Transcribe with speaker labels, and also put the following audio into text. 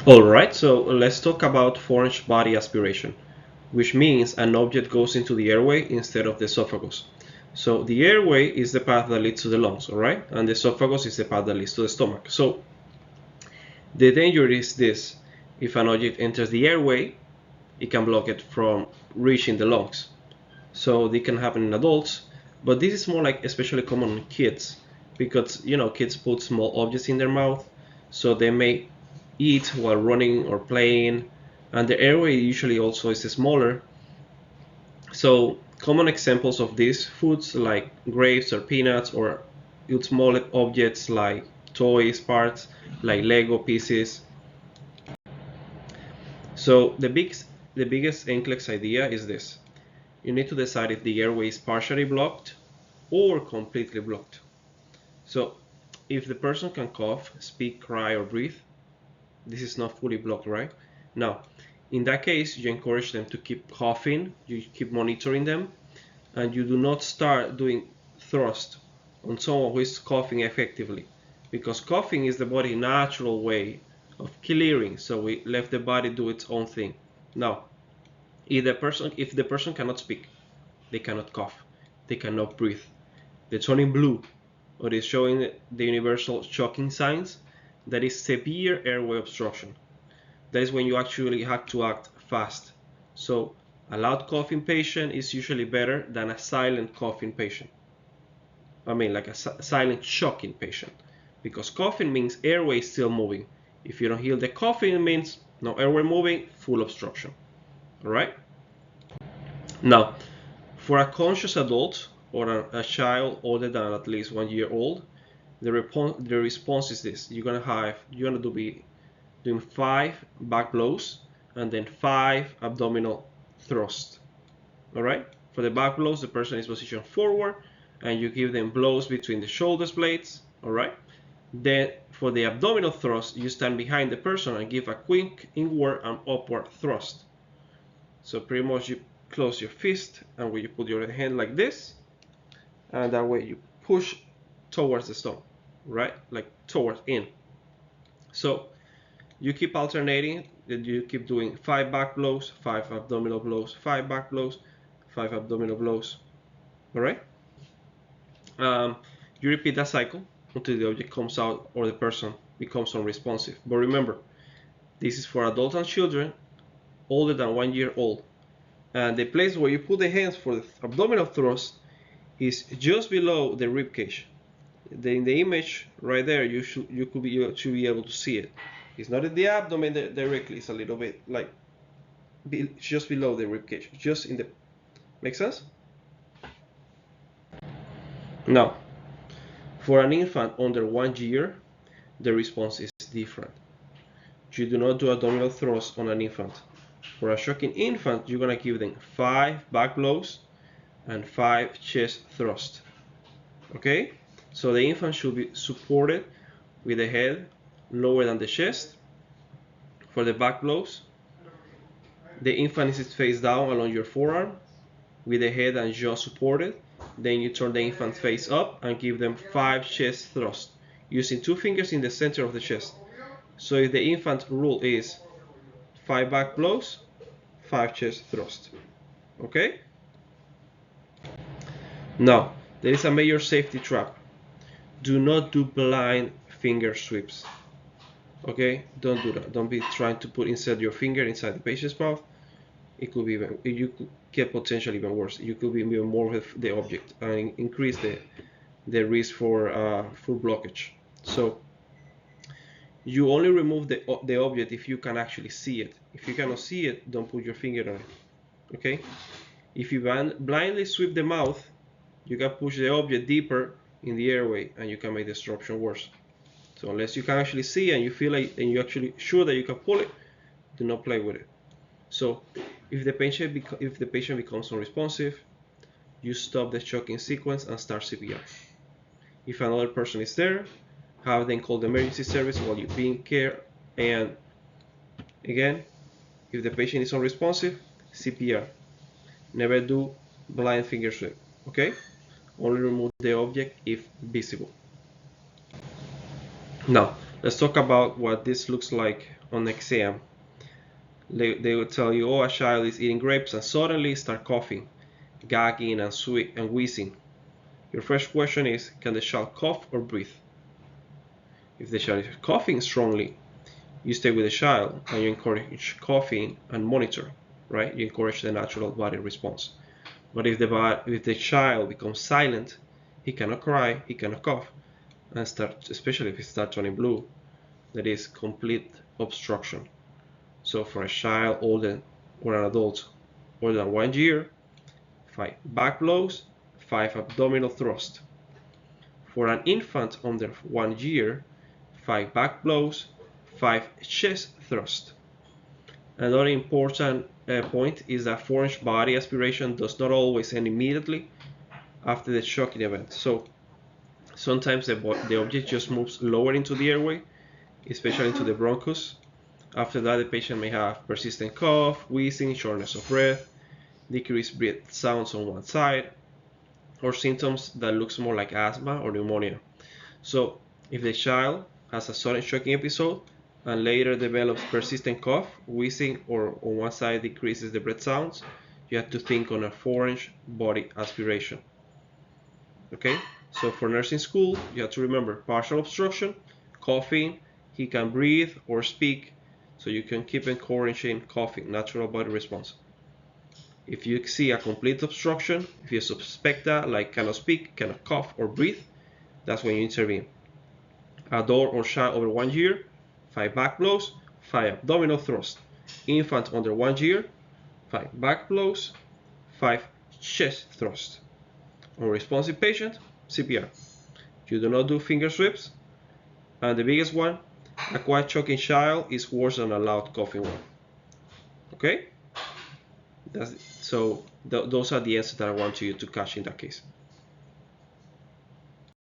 Speaker 1: Alright, so let's talk about foreign body aspiration, which means an object goes into the airway instead of the esophagus. So the airway is the path that leads to the lungs, alright? And the esophagus is the path that leads to the stomach. So the danger is this: if an object enters the airway, it can block it from reaching the lungs. So this can happen in adults, but this is more like especially common in kids, because kids put small objects in their mouth, so they may eat while running or playing, and the airway usually also is smaller. So common examples of these foods like grapes or peanuts, or small objects like toys parts, like Lego pieces. So the biggest NCLEX idea is this: you need to decide if the airway is partially blocked or completely blocked. So if the person can cough, speak, cry, or breathe, this is not fully blocked, right? Now, in that case, you encourage them to keep coughing, you keep monitoring them, and you do not start doing thrust on someone who is coughing effectively, because coughing is the body's natural way of clearing, so we let the body do its own thing. Now, if the person cannot speak, they cannot cough, they cannot breathe, they're turning blue, or is showing the universal choking signs, that is severe airway obstruction. That is when you actually have to act fast. So a loud coughing patient is usually better than a silent coughing patient. I mean, like a silent choking patient, because coughing means airway is still moving. If you don't heal the coughing, it means no airway moving, full obstruction. All right. Now, for a conscious adult or a child older than at least 1 year old, the response is this: you're gonna be doing 5 back blows and then 5 abdominal thrusts. All right. For the back blows, the person is positioned forward, and you give them blows between the shoulders blades. All right. Then for the abdominal thrust, you stand behind the person and give a quick inward and upward thrust. So pretty much you close your fist, and when you put your hand like this, and that way you push towards the stomach, right? Like towards in. So you keep alternating, you keep doing 5 back blows, 5 abdominal blows, 5 back blows, 5 abdominal blows. All right. You repeat that cycle until the object comes out or the person becomes unresponsive. But remember, this is for adults and children older than 1 year old. And the place where you put the hands for the abdominal thrust is just below the rib cage. In the image right there, you should be able to see it. It's not in the abdomen directly. It's a little bit like just below the rib cage, just in the. Make sense? Now, for an infant under 1 year, the response is different. You do not do abdominal thrust on an infant. For a shocking infant, you're gonna give them 5 back blows and 5 chest thrusts. Okay? So the infant should be supported with the head lower than the chest. For the back blows, the infant is face down along your forearm with the head and jaw supported. Then you turn the infant face up and give them 5 chest thrusts using 2 fingers in the center of the chest. So if the infant rule is 5 back blows, 5 chest thrusts. Okay? Now, there is a major safety trap. Do not do blind finger sweeps. Okay? Don't do that. Don't be trying to insert your finger inside the patient's mouth. It could be you could get potentially even worse. You could be even more with the object and increase the risk for full blockage. So you only remove the object if you can actually see it. If you cannot see it, don't put your finger on it. Okay? If you blindly sweep the mouth, you can push the object deeper in the airway and you can make the disruption worse. So unless you can actually see and you feel like and you're actually sure that you can pull it, do not play with it. So if the patient becomes unresponsive, you stop the choking sequence and start CPR. If another person is there, have them call the emergency service while you're being cared. And again, if the patient is unresponsive, CPR. Never do blind finger sweep. Okay? Only remove the object if visible. Now, Let's talk about what this looks like on exam. They will tell you, oh, a child is eating grapes and suddenly start coughing, gagging, and wheezing. Your first question is, can the child cough or breathe? If the child is coughing strongly, you stay with the child and you encourage coughing and monitor, right? You encourage the natural body response. But if the child becomes silent, he cannot cry, he cannot cough, and especially if he starts turning blue, that is complete obstruction. So for a child older or an adult older than 1 year, 5 back blows, 5 abdominal thrusts. For an infant under 1 year, 5 back blows, 5 chest thrusts. Another important point is that foreign body aspiration does not always end immediately after the shocking event. So sometimes the object just moves lower into the airway, especially into the bronchus. After that, the patient may have persistent cough, wheezing, shortness of breath, decreased breath sounds on one side, or symptoms that looks more like asthma or pneumonia. So if the child has a sudden shocking episode and later develops persistent cough, wheezing, or on one side decreases the breath sounds, you have to think on a foreign body aspiration. Okay, so for nursing school, you have to remember partial obstruction, coughing, he can breathe or speak, so you can keep encouraging coughing, natural body response. If you see a complete obstruction, if you suspect that, like cannot speak, cannot cough or breathe, that's when you intervene. Adult or child over 1 year, 5 back blows, 5 abdominal thrusts. Infant under 1 year, 5 back blows, 5 chest thrusts. Unresponsive patient, CPR. You do not do finger sweeps. And the biggest one, a quiet choking child is worse than a loud coughing one. Okay? Those are the answers that I want you to catch in that case.